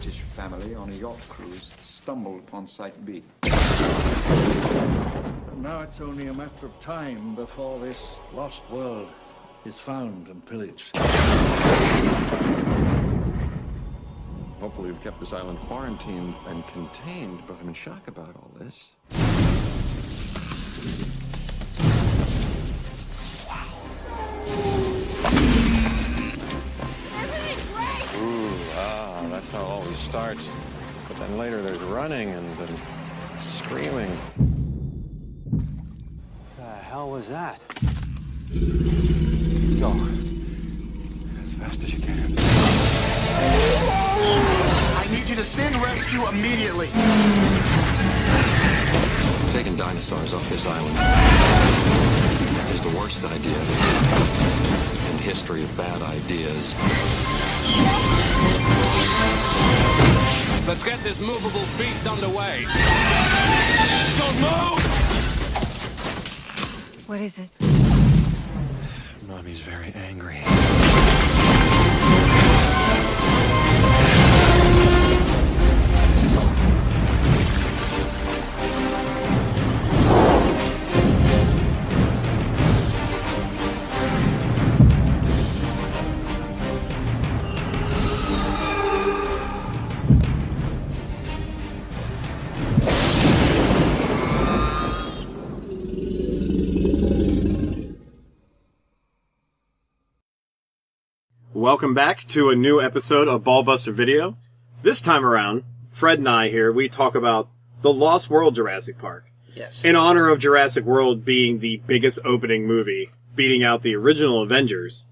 British family on a yacht cruise stumbled upon Site B. And now it's only a matter of time before this lost world is found and pillaged. Hopefully we've kept this island quarantined and contained, but I'm in shock about all this. That's how it always starts. But then later there's running and then screaming. What the hell was that? Go. As fast as you can. I need you to send rescue immediately. Taking dinosaurs off this island is the worst idea in history of bad ideas. Let's get this movable beast underway. Don't move! What is it? Mommy's very angry. Welcome back to a new episode of Ballbuster Video. This time around, Fred and I here, we talk about the Lost World Jurassic Park. Yes. In honor of Jurassic World being the biggest opening movie, beating out the original Avengers,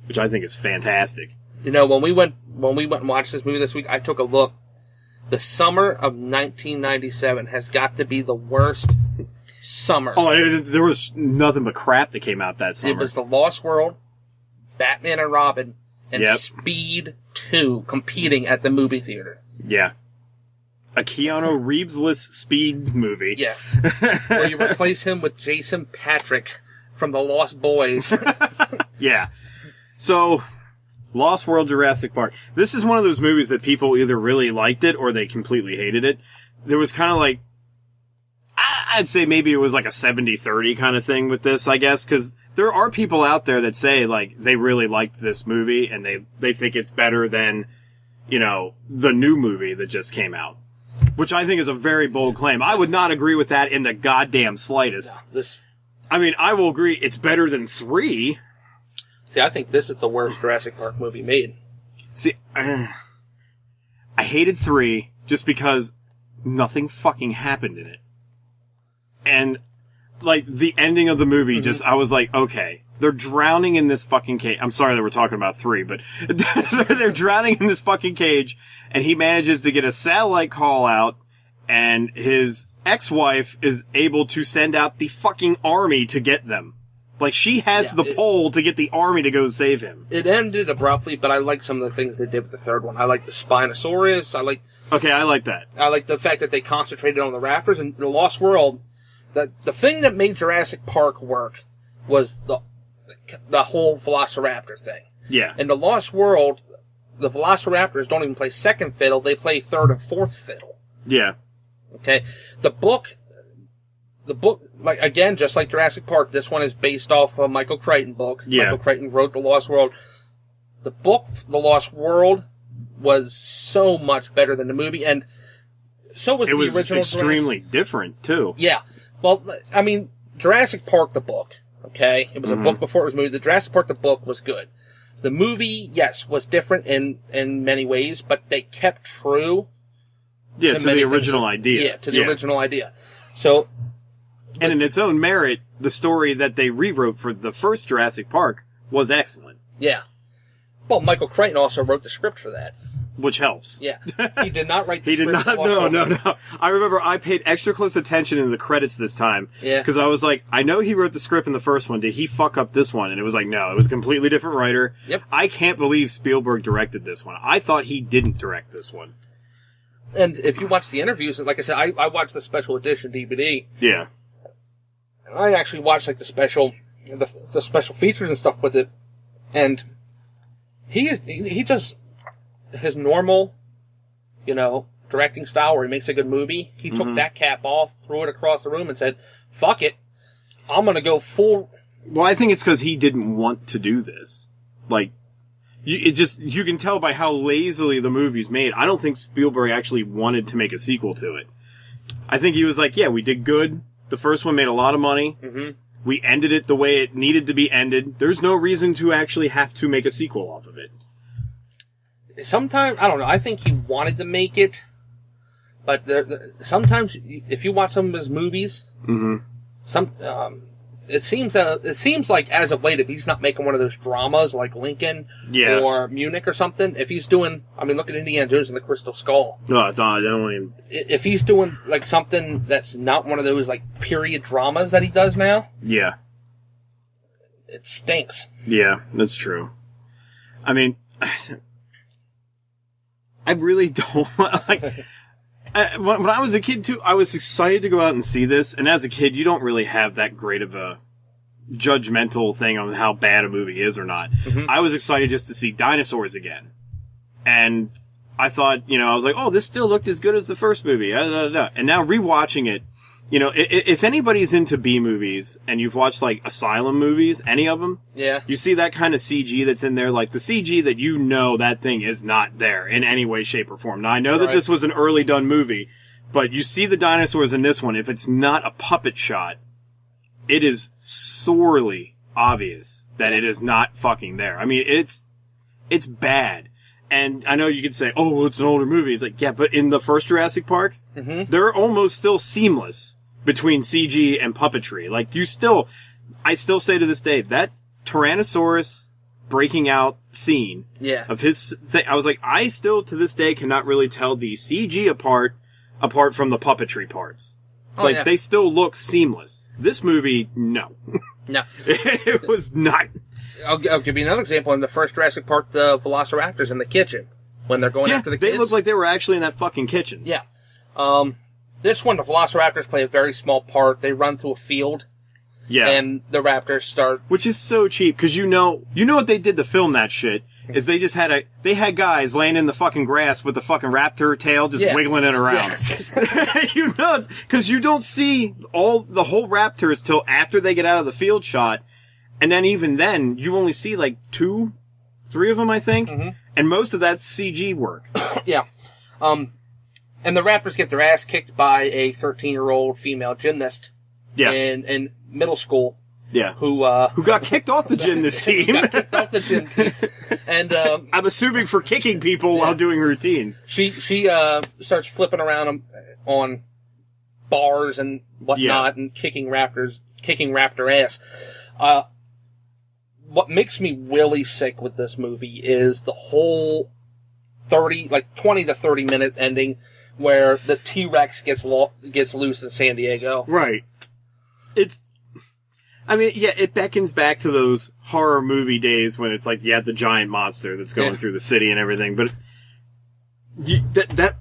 which I think is fantastic. You know, when we went and watched this movie this week, I took a look. The summer of 1997 has got to be the worst summer. Oh, there was nothing but crap that came out that summer. It was The Lost World, Batman and Robin, and Yep. Speed 2 competing at the movie theater. Yeah. A Keanu Reeves-less Speed movie. Yeah. Where you replace him with Jason Patrick from The Lost Boys. Yeah. So, Lost World Jurassic Park. This is one of those movies that people either really liked it or they completely hated it. There was kind of like, I'd say maybe it was like a 70-30 kind of thing with this, I guess, because there are people out there that say, like, they really liked this movie and they think it's better than, you know, the new movie that just came out. Which I think is a very bold claim. I would not agree with that in the goddamn slightest. No, I mean, I will agree it's better than 3. See, I think this is the worst Jurassic Park movie made. See, I hated 3 just because nothing fucking happened in it. And, like, the ending of the movie just, I was like, okay, they're drowning in this fucking cage. I'm sorry that we're talking about 3, but they're drowning in this fucking cage, and he manages to get a satellite call out, and his ex-wife is able to send out the fucking army to get them. Like, she has the pole to get the army to go save him. It ended abruptly, but I like some of the things they did with the third one. I like the Spinosaurus. Okay, I like that. I like the fact that they concentrated on the raptors. And the Lost World, the thing that made Jurassic Park work was the whole Velociraptor thing. Yeah. In the Lost World, the Velociraptors don't even play second fiddle; they play third and fourth fiddle. Yeah. Okay, the book, like again, just like Jurassic Park, this one is based off a Michael Crichton book. Yeah. Michael Crichton wrote The Lost World. The book, The Lost World, was so much better than the movie, and so was the original. It was extremely different too. Yeah. Well, I mean, Jurassic Park, the book, okay? It was a book before it was a movie. The Jurassic Park, the book, was good. The movie, yes, was different in many ways, but they kept true. Yeah, to the original idea. Yeah, to the original idea. So... And in its own merit, the story that they rewrote for the first Jurassic Park was excellent. Yeah. Well, Michael Crichton also wrote the script for that. Which helps. Yeah. He did not write the He script. did not. No. I remember I paid extra close attention in the credits this time. Yeah. Because I was like, I know he wrote the script in the first one. Did he fuck up this one? And it was like, no, it was a completely different writer. Yep. I can't believe Spielberg directed this one. I thought he didn't direct this one. And if you watch the interviews, like I said, I watched the special edition DVD. Yeah. And I actually watched like the special features and stuff with it. And he does his normal directing style where he makes a good movie. He took that cap off, threw it across the room, and said, "Fuck it, I'm gonna go full." Well, I think it's because he didn't want to do this. Like, you can tell by how lazily the movie's made. I don't think Spielberg actually wanted to make a sequel to it. I think he was like, yeah, we did good. The first one made a lot of money. Mm-hmm. We ended it the way it needed to be ended. There's no reason to actually have to make a sequel off of it. Sometimes, I don't know, I think he wanted to make it, but sometimes, if you watch some of his movies, it seems like as of late, if he's not making one of those dramas like Lincoln or Munich or something, if he's doing, look at Indiana Jones and the Crystal Skull. No, I don't even. If he's doing like something that's not one of those like period dramas that he does now, yeah, it stinks. Yeah, that's true. I mean, I really don't like. When I was a kid, too, I was excited to go out and see this. And as a kid, you don't really have that great of a judgmental thing on how bad a movie is or not. Mm-hmm. I was excited just to see dinosaurs again. And I thought, I was like, oh, this still looked as good as the first movie. And now rewatching it, if anybody's into B movies and you've watched like Asylum movies, any of them, you see that kind of CG that's in there, like the CG that that thing is not there in any way, shape, or form. Now I know that this was an early done movie, but you see the dinosaurs in this one. If it's not a puppet shot, it is sorely obvious that it is not fucking there. I mean, it's bad. And I know you could say, oh, well, it's an older movie. It's like, yeah, but in the first Jurassic Park, they're almost still seamless between CG and puppetry. Like, I still say to this day, that Tyrannosaurus breaking out scene of his thing, I was like, I still to this day cannot really tell the CG apart from the puppetry parts. They still look seamless. This movie, no. No. It was not. I'll give you another example. In the first Jurassic Park, the Velociraptors in the kitchen, when they're going after the kids. They look like they were actually in that fucking kitchen. Yeah. This one, the Velociraptors play a very small part. They run through a field. Yeah. And the raptors start... Which is so cheap, because you know what they did to film that shit, is they just had guys laying in the fucking grass with the fucking raptor tail just wiggling it around. Yeah. Because you don't see the whole raptors till after they get out of the field shot, and then even then, you only see like 2, 3 of them, I think, and most of that's CG work. Yeah. And the raptors get their ass kicked by a 13-year-old female gymnast in middle school. Yeah. Who got kicked off the gymnast team. Got kicked off the gym team. And I'm assuming for kicking people while doing routines. She starts flipping around on bars and whatnot and kicking raptor ass. What makes me really sick with this movie is the whole 20 to 30 minute ending where the T-Rex gets loose in San Diego. Right. It beckons back to those horror movie days when it's like, the giant monster that's going through the city and everything, but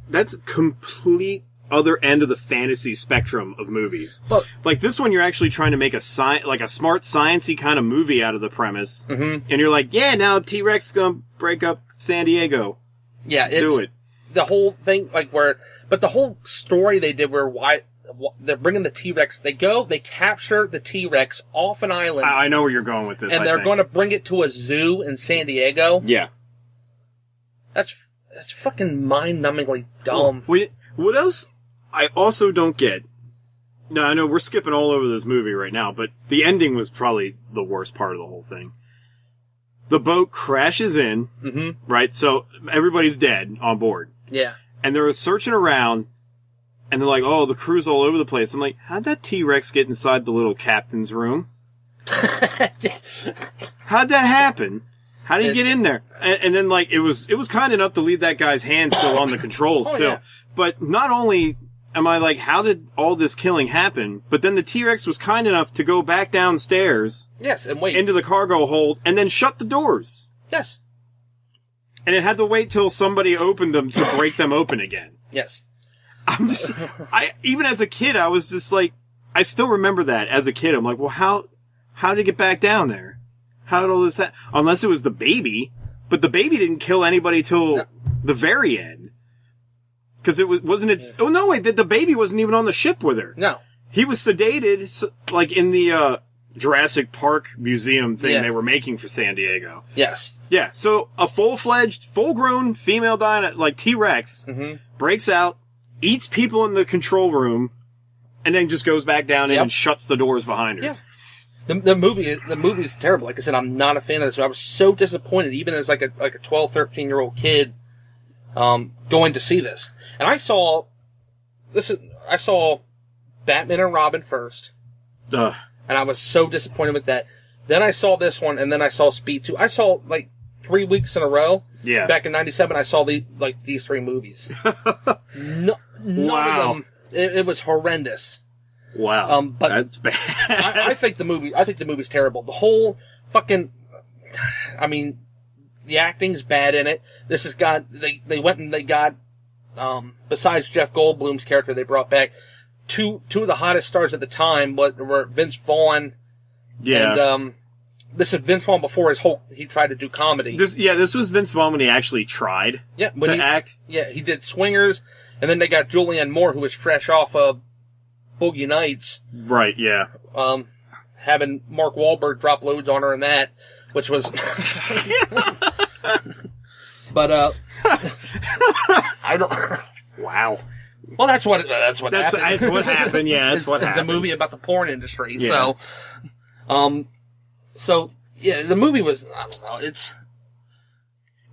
that's complete other end of the fantasy spectrum of movies. Well, like this one, you're actually trying to make a smart sciencey kind of movie out of the premise, and you're like, now T-Rex is gonna break up San Diego. Yeah, do it. The whole thing, but the whole story they did where they're bringing the T-Rex. They capture the T-Rex off an island. I know where you're going with this. And they're going to bring it to a zoo in San Diego. Yeah. That's fucking mind-numbingly dumb. What else I also don't get? Now, I know we're skipping all over this movie right now, but the ending was probably the worst part of the whole thing. The boat crashes in, right? So everybody's dead on board. Yeah. And they're searching around, and they're like, oh, the crew's all over the place. I'm like, how'd that T-Rex get inside the little captain's room? How'd that happen? How did he get in there? And then, it was kind enough to leave that guy's hand still on the controls, too. Yeah. But not only am I like, how did all this killing happen? But then the T-Rex was kind enough to go back downstairs. Yes, and wait. Into the cargo hold, and then shut the doors. Yes. And it had to wait till somebody opened them to break them open again. Yes. Even as a kid, I was just like, I still remember that as a kid. I'm like, well, how did it get back down there? How did all this happen? Unless it was the baby, but the baby didn't kill anybody till the very end. Because wasn't it... Oh, no, wait, the baby wasn't even on the ship with her. No. He was sedated, like, in the Jurassic Park museum thing they were making for San Diego. Yes. Yeah, so a full-fledged, full-grown female like T-Rex, breaks out, eats people in the control room, and then just goes back down in and shuts the doors behind her. Yeah. The movie is terrible. Like I said, I'm not a fan of this. I was so disappointed, even as like a 12, 13-year-old kid, going to see this. And I saw Batman and Robin first. And I was so disappointed with that. Then I saw this one, and then I saw Speed 2. I saw, like, 3 weeks in a row. Yeah. Back in 97, I saw these 3 movies. None of them. It was horrendous. Wow. But that's bad. I think the movie's terrible. The whole fucking, I mean, the acting's bad in it. This has got, they went and they got, besides Jeff Goldblum's character they brought back, two of the hottest stars at the time were Vince Vaughn. Yeah. And, this is Vince Vaughn before he tried to do comedy. This was Vince Vaughn when he actually tried to act. Yeah, he did Swingers, and then they got Julianne Moore, who was fresh off of Boogie Nights. Right, yeah. Having Mark Wahlberg drop loads on her in that, which was... But, I don't... Wow. Well, that's what happened. That's what happened, yeah, that's what happened. It's a movie about the porn industry, yeah. So, yeah, the movie was, I don't know,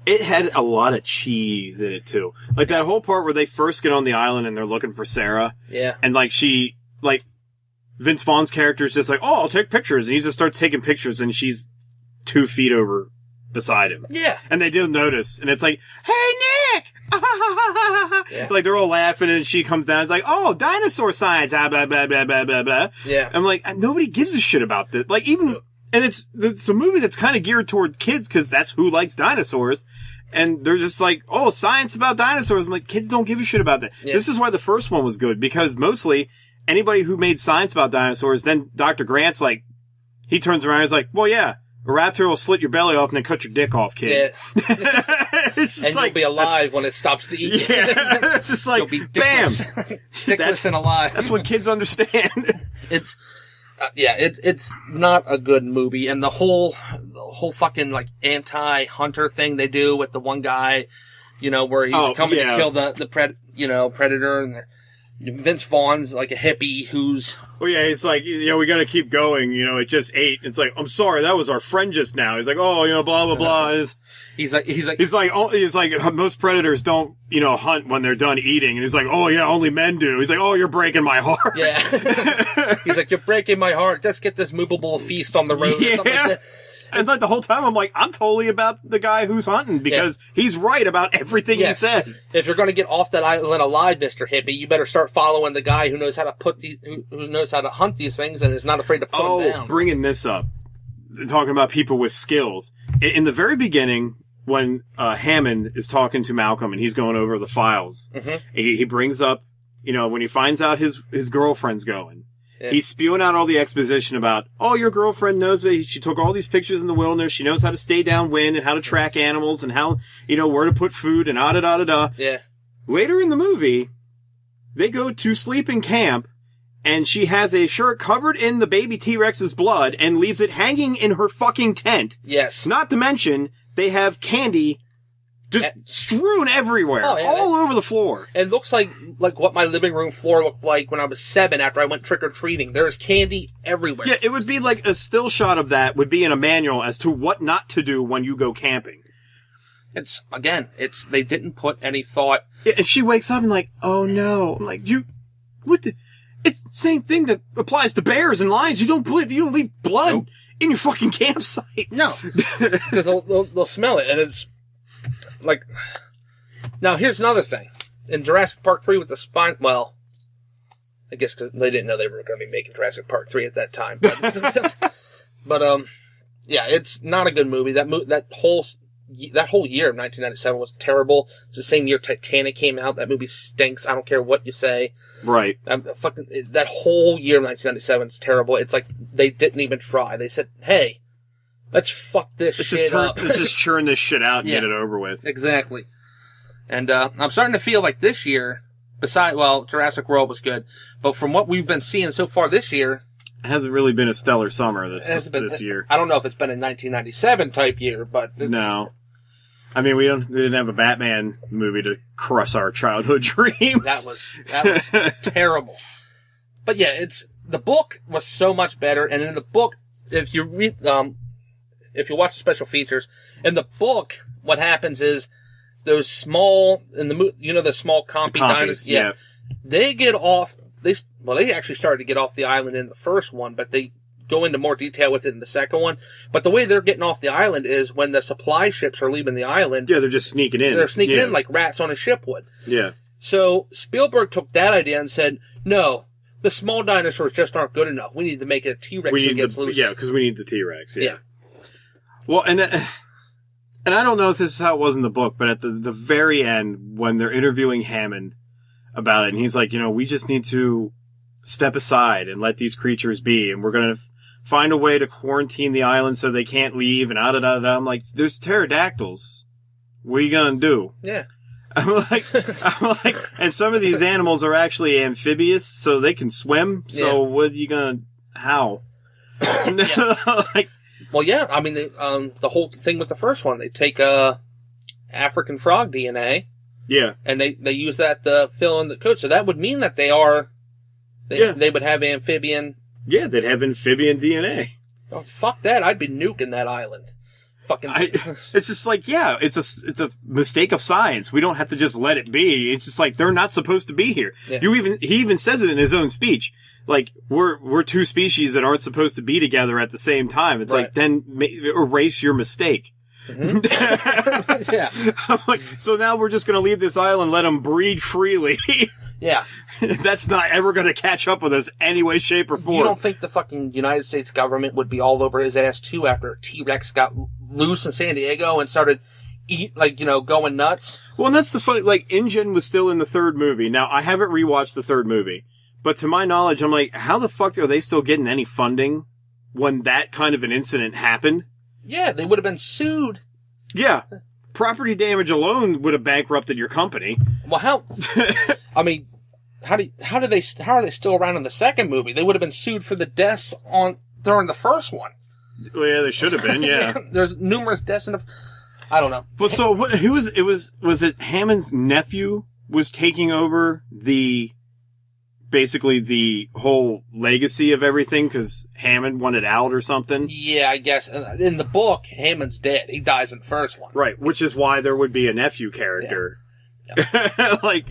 it had a lot of cheese in it, too. Like, that whole part where they first get on the island and they're looking for Sarah. Yeah. And, like, Vince Vaughn's character is just like, oh, I'll take pictures. And he just starts taking pictures and she's 2 feet over beside him. Yeah. And they don't notice. And it's like, hey, Nick! Yeah. Like, they're all laughing and she comes down and it's like, oh, dinosaur science, blah, blah, blah, blah, blah, blah, blah. Yeah. I'm like, nobody gives a shit about this. Like, even... And it's a movie that's kind of geared toward kids because that's who likes dinosaurs. And they're just like, oh, science about dinosaurs. I'm like, kids don't give a shit about that. Yeah. This is why the first one was good because mostly anybody who made science about dinosaurs, then Dr. Grant's like, he turns around and he's like, well, yeah, a raptor will slit your belly off and then cut your dick off, kid. Yeah. It's just and you'll be alive when it stops to eat. Yeah. It's just like, you'll be dickless, bam. Dickless and alive. That's what kids understand. It's... it's not a good movie, and the whole fucking like anti-hunter thing they do with the one guy, where he's coming to kill the predator, and Vince Vaughn's like a hippie who's... Oh yeah, he's like, we gotta keep going, it just ate. It's like, I'm sorry, that was our friend just now. He's like, oh, blah, blah, blah. He's like, most predators don't, hunt when they're done eating. And he's like, oh yeah, only men do. He's like, oh, you're breaking my heart. Yeah. He's like, you're breaking my heart. Let's get this movable feast on the road. Yeah. Or something like that. And like the whole time I'm like, I'm totally about the guy who's hunting because he's right about everything he says. If you're going to get off that island alive, Mr. Hippie, you better start following the guy who knows how to who knows how to hunt these things and is not afraid to put them down. Bringing this up, talking about people with skills. In the very beginning, when Hammond is talking to Malcolm and he's going over the files, he brings up, when he finds out his girlfriend's going. Yeah. He's spewing out all the exposition about, your girlfriend knows that she took all these pictures in the wilderness. She knows how to stay downwind and how to track animals and how, where to put food and da-da-da-da-da. Yeah. Later in the movie, they go to sleep in camp and she has a shirt covered in the baby T-Rex's blood and leaves it hanging in her fucking tent. Yes. Not to mention, they have candy just strewn everywhere, all over the floor. It looks like what my living room floor looked like when I was 7 after I went trick-or-treating. There's candy everywhere. Yeah, it would be like a still shot of that would be in a manual as to what not to do when you go camping. They didn't put any thought. Yeah, and she wakes up and like, oh no. I'm like, it's the same thing that applies to bears and lions. You don't leave blood in your fucking campsite. No. Because they'll smell it, and it's like... Now, here's another thing. In Jurassic Park 3 with the spine... Well, I guess because they didn't know they were going to be making Jurassic Park 3 at that time. But yeah, it's not a good movie. That whole year of 1997 was terrible. It's the same year Titanic came out. That movie stinks. I don't care what you say. Right. That whole year of 1997 is terrible. It's like they didn't even try. They said, hey, let's fuck this shit up. Let's just churn this shit out and get it over with. Exactly. And I'm starting to feel like this year, Jurassic World was good, but from what we've been seeing so far this year, It hasn't really been a stellar summer this year. I don't know if it's been a 1997 type year, but No. I mean, we didn't have a Batman movie to crush our childhood dreams. That was terrible. But yeah, the book was so much better, and in the book, if you read, if you watch the special features, in the book, what happens is those small the small compy dinosaurs. Yeah. They get off. They actually started to get off the island in the first one, but they go into more detail with it in the second one. But the way they're getting off the island is when the supply ships are leaving the island. Yeah, they're just sneaking in. They're sneaking in like rats on a ship would. Yeah. So Spielberg took that idea and said, no, the small dinosaurs just aren't good enough. We need to make it a T-Rex that gets loose. Yeah, because we need the T-Rex. Yeah. Well, and I don't know if this is how it was in the book, but at the very end, when they're interviewing Hammond about it, and he's like, we just need to step aside and let these creatures be, and we're going to find a way to quarantine the island so they can't leave, and I'm like, there's pterodactyls. What are you going to do? Yeah. I'm like, and some of these animals are actually amphibious, so they can swim. So what are you going to, how? Like, well, yeah, I mean, the whole thing with the first one, they take African frog DNA. Yeah. And they use that to fill in the code. So that would mean that they would have amphibian. Yeah, they'd have amphibian DNA. Oh, fuck that. I'd be nuking that island. Fucking. It's just like, yeah, it's a mistake of science. We don't have to just let it be. It's just like, they're not supposed to be here. Yeah. He even says it in his own speech. Like, we're two species that aren't supposed to be together at the same time. It's like, then erase your mistake. Mm-hmm. Yeah. I'm like, so now we're just going to leave this island, let them breed freely. Yeah. That's not ever going to catch up with us any way, shape, or form. You don't think the fucking United States government would be all over his ass too after a T-Rex got loose in San Diego and started going nuts? Well, and that's the funny, InGen was still in the third movie. Now, I haven't rewatched the third movie, but to my knowledge, I'm like, how the fuck are they still getting any funding when that kind of an incident happened? Yeah, they would have been sued. Yeah. Property damage alone would have bankrupted your company. Well, how? I mean, how are they still around in the second movie? They would have been sued for the deaths during the first one. Well, yeah, they should have been. Yeah. There's numerous deaths in the. I don't know. Well, so who was it? Was it Hammond's nephew was taking over basically the whole legacy of everything because Hammond wanted out or something? Yeah, I guess. In the book, Hammond's dead. He dies in the first one. Right, which is why there would be a nephew character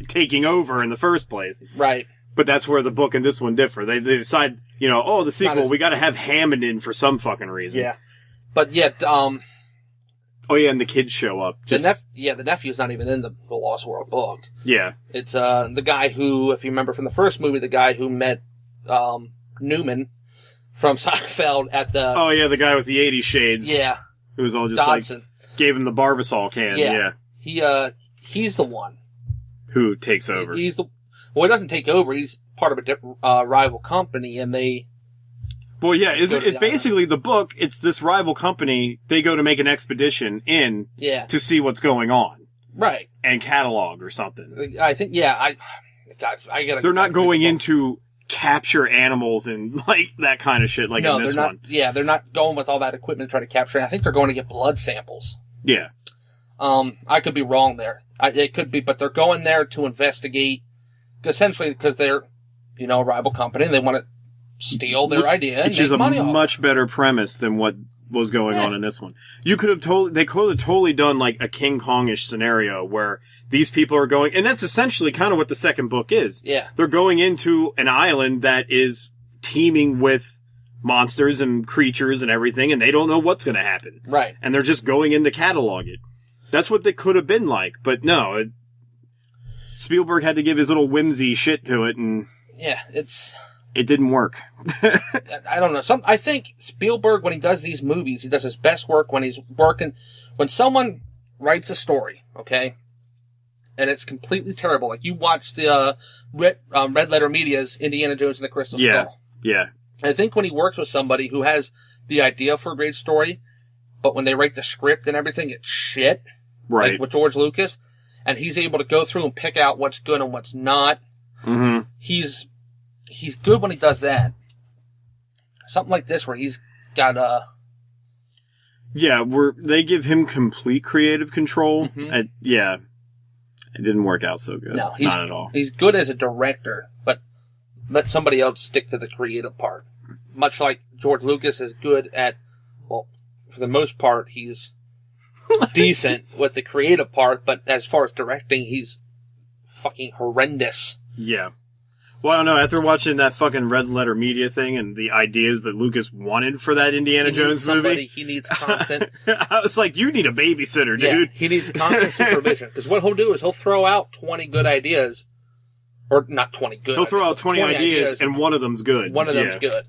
taking over in the first place. Right. But that's where the book and this one differ. They decide, the sequel, we got to have Hammond in for some fucking reason. Yeah. But yet, oh yeah, and the kids show up. The nephew's not even in the Lost World book. Yeah. It's the guy who, if you remember from the first movie, the guy who met Newman from Seinfeld at the... Oh yeah, the guy with the 80 shades. Yeah. It was all just Dodson. Gave him the Barbasol can. Yeah. He's the one. Who takes over. He doesn't take over. He's part of a different rival company, and they... Well, yeah, it's basically the book. It's this rival company. They go to make an expedition to see what's going on, right? And catalog or something. I think, I gotta. They're not going in to capture animals and that kind of shit. In this one, yeah, they're not going with all that equipment to try to capture it. I think they're going to get blood samples. Yeah. I could be wrong there. It could be, but they're going there to investigate, essentially because they're, a rival company and they want to steal their idea and which is a much off. Better premise than what was going on in this one. They could have totally done a King Kong-ish scenario where these people are going, and that's essentially kind of what the second book is. Yeah. They're going into an island that is teeming with monsters and creatures and everything, and they don't know what's going to happen. Right. And they're just going in to catalog it. That's what they could have been like, but no. Spielberg had to give his little whimsy shit to it, and... Yeah, It didn't work. I don't know. I think Spielberg, when he does these movies, he does his best work when he's working. When someone writes a story, okay, and it's completely terrible. Like you watch the Red Letter Media's Indiana Jones and the Crystal Skull. Yeah. I think when he works with somebody who has the idea for a great story, but when they write the script and everything, it's shit. Right. Like with George Lucas. and he's able to go through and pick out what's good and what's not. Mm-hmm. He's good when he does that. Something like this where he's got Yeah, they give him complete creative control. Mm-hmm. Yeah. It didn't work out so good. No, not at all. He's good as a director, but let somebody else stick to the creative part. Much like George Lucas is good at, well, for the most part, he's decent with the creative part, but as far as directing, he's fucking horrendous. Yeah. Well, I don't know. After watching that fucking Red Letter Media thing and the ideas that Lucas wanted for that Indiana Jones movie, he needs constant. I was like, you need a babysitter, Yeah, dude. he needs constant supervision. Because what he'll do is he'll throw out 20 good ideas. Or not 20 good. He'll throw out 20 ideas and one of them's good. One of them's good.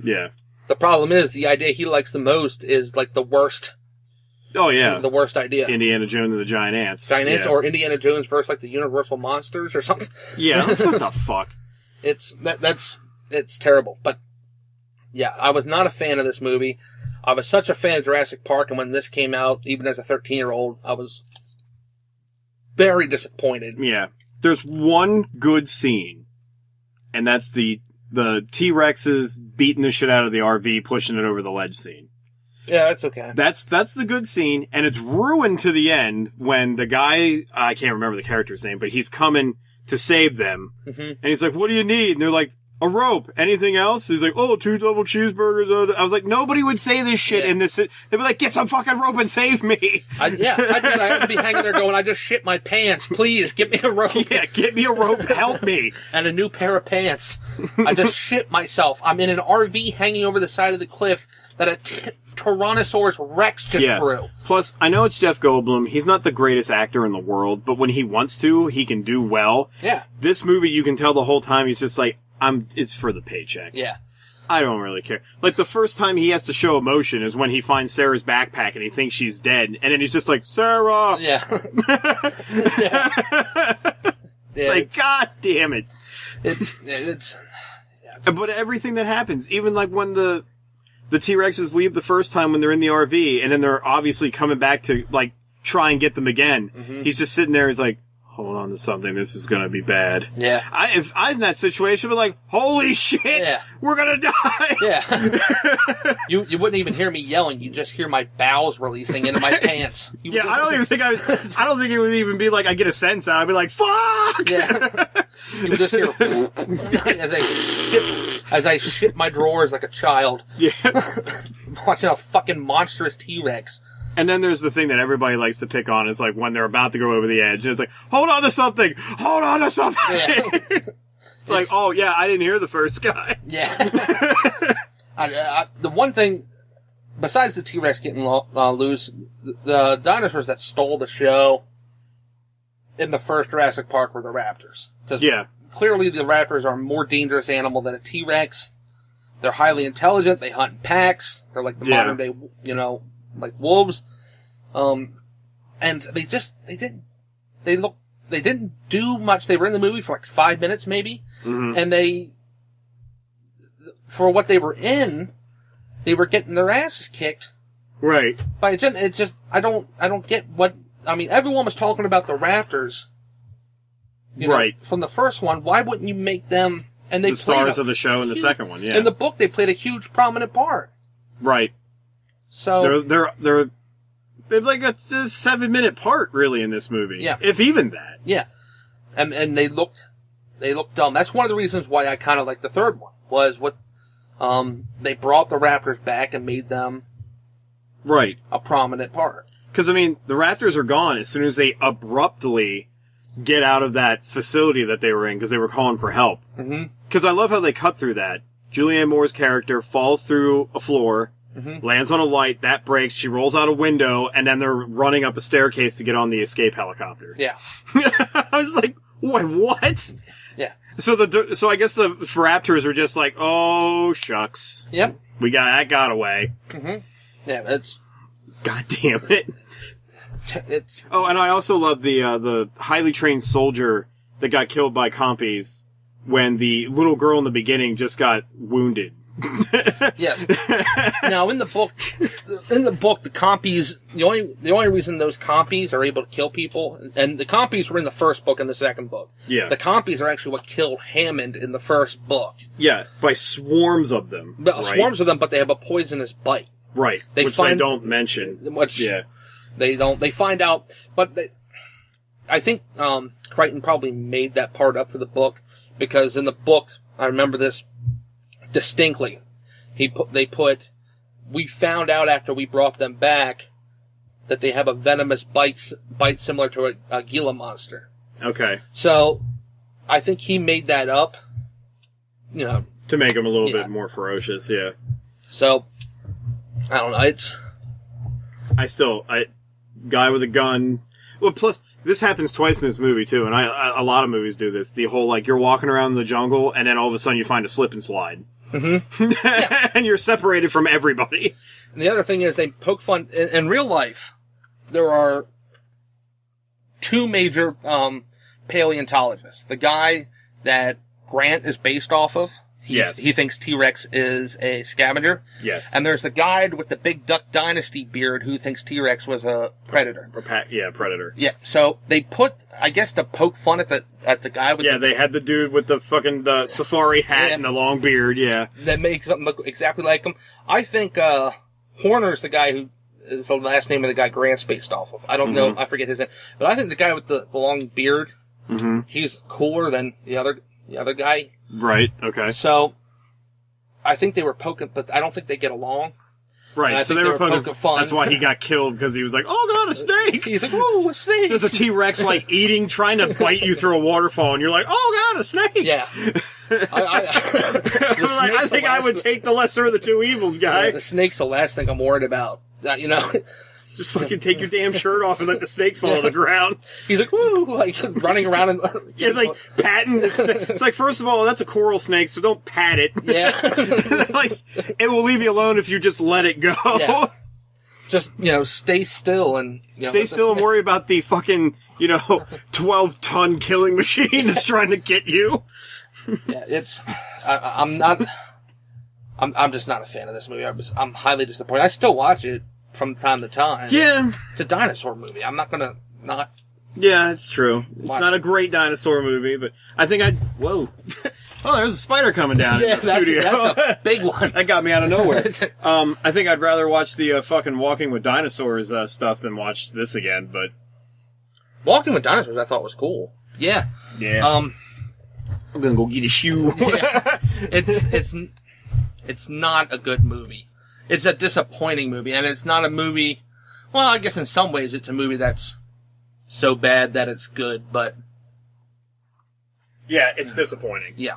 Yeah. The problem is, the idea he likes the most is like the worst. Oh, yeah. The worst idea. Indiana Jones and the Giant Ants. Giant Ants, yeah. or Indiana Jones versus like the Universal Monsters or something. Yeah, what the fuck? It's terrible. But yeah, I was not a fan of this movie. I was such a fan of Jurassic Park, and when this came out, even as a 13-year-old, I was very disappointed. Yeah. There's one good scene, and that's the T-Rexes beating the shit out of the RV, pushing it over the ledge scene. Yeah, that's okay. That's the good scene, and it's ruined to the end when the guy, I can't remember the character's name, but he's coming to save them, and he's like, what do you need? And they're like, a rope. Anything else? He's like, 2 double cheeseburgers. I was like, nobody would say this shit in this. They'd be like, get some fucking rope and save me. I did. I had to be hanging there going, I just shit my pants. Please, get me a rope. Yeah, get me a rope. Help me. And a new pair of pants. I just shit myself. I'm in an RV hanging over the side of the cliff that a Tyrannosaurus Rex just threw. Plus, I know it's Jeff Goldblum. He's not the greatest actor in the world, but when he wants to, he can do well. Yeah. This movie, you can tell the whole time he's just like, it's for the paycheck. Yeah. I don't really care. Like, the first time he has to show emotion is when he finds Sarah's backpack and he thinks she's dead, and then he's just like, Sarah! Yeah. It's like, God damn it. It's But everything that happens, even like when the T-Rexes leave the first time when they're in the RV, and then they're obviously coming back to, like, try and get them again. He's just sitting there, he's like, hold on to something, this is gonna be bad. Yeah. If I was in that situation, I'd be like, holy shit, we're gonna die! Yeah. You wouldn't even hear me yelling, you just hear my bowels releasing into my pants. I don't think it would even be like I get a sense out. I'd be like, fuck! Yeah. You would just hear as I shit my drawers like a child. Yeah. Watching a fucking monstrous T-Rex. And then there's the thing that everybody likes to pick on is like when they're about to go over the edge. And it's like, hold on to something! Hold on to something! Yeah. It's like, oh yeah, I didn't hear the first guy. Yeah. The one thing, besides the T-Rex getting loose, the dinosaurs that stole the show in the first Jurassic Park were the raptors. Because clearly the raptors are a more dangerous animal than a T-Rex. They're highly intelligent. They hunt in packs. They're like the modern day, like wolves. And they didn't do much. They were in the movie for like 5 minutes maybe. And for what they were in, they were getting their asses kicked. Right. By a gen. It's just, I don't get what, I mean, everyone was talking about the raptors. Right. From the first one, why wouldn't you make them, and they the stars of the show in the second one, yeah. In the book, they played a huge prominent part. Right. So they're like a 7-minute part really in this movie. Yeah. If even that. Yeah. And they looked dumb. That's one of the reasons why I kind of like the third one, was what, they brought the raptors back and made them right a prominent part. Because, I mean, the raptors are gone as soon as they abruptly get out of that facility that they were in because they were calling for help. Because I love how they cut through that. Julianne Moore's character falls through a floor, lands on a light, that breaks, she rolls out a window, and then they're running up a staircase to get on the escape helicopter. Yeah. I was like, wait, what? Yeah. So I guess the raptors were just like, oh, shucks. Yep. That got away. Yeah, it's... God damn it. It's... Oh, and I also love the highly trained soldier that got killed by compies when the little girl in the beginning just got wounded Yes. Now, in the book, the compies, the only reason those compies are able to kill people, and the compies were in the first book and the second book. Yeah. The compies are actually what killed Hammond in the first book. Yeah, by swarms of them. But right? Swarms of them, but they have a poisonous bite. Right. Which they don't mention. They don't. They find out, but I think Crichton probably made that part up for the book, because in the book, I remember this distinctly. They put, we found out after we brought them back that they have a venomous bite similar to a Gila monster. Okay. So, I think he made that up, to make them a little bit more ferocious, yeah. So, I don't know, guy with a gun. Well, plus, this happens twice in this movie, too, and a lot of movies do this. The whole, you're walking around in the jungle, and then all of a sudden you find a slip and slide. Mm-hmm. Yeah. And you're separated from everybody. And the other thing is they poke fun. In real life, there are two major paleontologists. The guy that Grant is based off of, he thinks T-Rex is a scavenger. Yes. And there's the guy with the big Duck Dynasty beard who thinks T-Rex was a predator. Predator. Yeah, so they put, I guess, to poke fun at the guy with they had the dude with the fucking safari hat and the long beard, that makes something look exactly like him. I think Horner's the guy who is the last name of the guy Grant's based off of. I don't know, I forget his name. But I think the guy with the long beard, he's cooler than the other guy. Right, okay. So, I think they were poking, but I don't think they get along. Right, so they were poking fun. That's why he got killed, because he was like, oh god, a snake! He's like, ooh, a snake! There's a T-Rex, trying to bite you through a waterfall, and you're like, oh god, a snake! Yeah. I think I would take the lesser of the two evils, guy. Yeah, the snake's the last thing I'm worried about. Just fucking take your damn shirt off and let the snake fall on the ground. He's like, woo, running around and... patting the snake. It's first of all, that's a coral snake, so don't pat it. Yeah. It will leave you alone if you just let it go. Yeah. Just, stay still and... stay still and worry about the fucking, 12-ton killing machine that's trying to get you. Yeah, it's... I'm just not a fan of this movie. I'm highly disappointed. I still watch it from time to time. Yeah. It's a dinosaur movie. I'm not gonna not... Yeah, it's true. It's not a great dinosaur movie, but I think Whoa. Oh, there's a spider coming down in the studio. That's a big one. That got me out of nowhere. I think I'd rather watch the fucking Walking with Dinosaurs stuff than watch this again, but... Walking with Dinosaurs I thought was cool. Yeah. Yeah. I'm gonna go get a shoe. Yeah. It's not a good movie. It's a disappointing movie, and it's not a movie... Well, I guess in some ways it's a movie that's so bad that it's good, but... Yeah, it's disappointing. Yeah.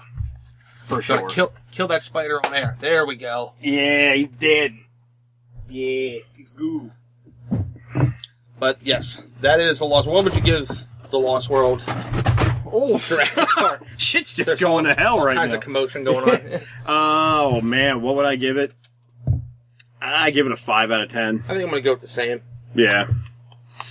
For sure. Kill that spider on air. There we go. Yeah, he's dead. Yeah, he's goo. But, yes, that is The Lost World. What would you give The Lost World? Oh, Jurassic Park. Shit's just going to hell right now. All kinds of commotion going on. Oh, man, what would I give it? I give it a 5 out of 10. I think I'm going to go with the same. Yeah.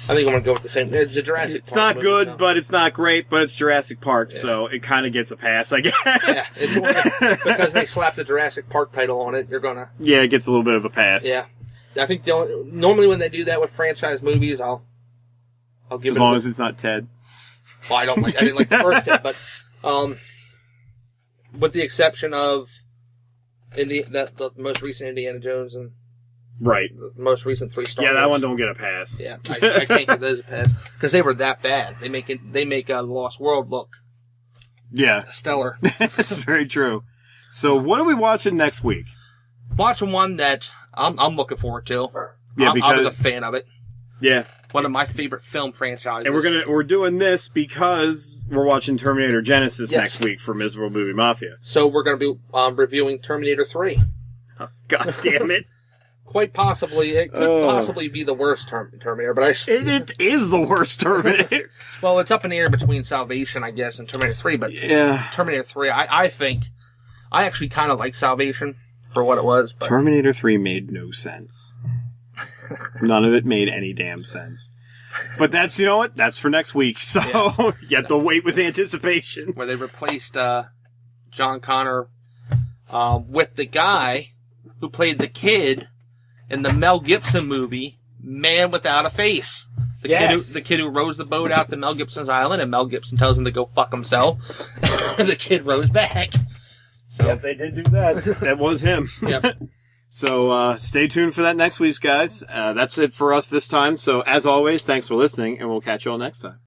I think I'm going to go with the same. It's a Jurassic Park. It's not good, but it's not great, but it's Jurassic Park, so it kind of gets a pass, I guess. Yeah, because they slapped the Jurassic Park title on it, you're going to... Yeah, it gets a little bit of a pass. Yeah. I think normally when they do that with franchise movies, I'll give it... As long as it's not Ted. Well, I didn't like the first Ted, but with the exception of the most recent Indiana Jones and right, the most recent 3 Star Wars. Yeah, that one don't get a pass. Yeah, I can't give those a pass because they were that bad. They make The Lost World look stellar. That's very true. So, what are we watching next week? Watching one that I'm looking forward to. Yeah, because I was a fan of it. Yeah. One of my favorite film franchises. And we're doing this because we're watching Terminator Genesis next week for Miserable Movie Mafia. So we're going to be reviewing Terminator 3. Oh, God damn it. Quite possibly. It could possibly be the worst Terminator, but it is the worst Terminator. Well, it's up in the air between Salvation, I guess, and Terminator 3, but Terminator 3, I think, I actually kind of like Salvation for what it was. But Terminator 3 made no sense. None of it made any damn sense. But that's, you know what? That's for next week. So you have to wait with anticipation. Where they replaced John Connor with the guy who played the kid in the Mel Gibson movie, Man Without a Face. The kid who rows the boat out to Mel Gibson's island, and Mel Gibson tells him to go fuck himself. The kid rows back. So, Yep, they did do that. That was him. Yep. So stay tuned for that next week, guys. That's it for us this time. So as always, thanks for listening, and we'll catch you all next time.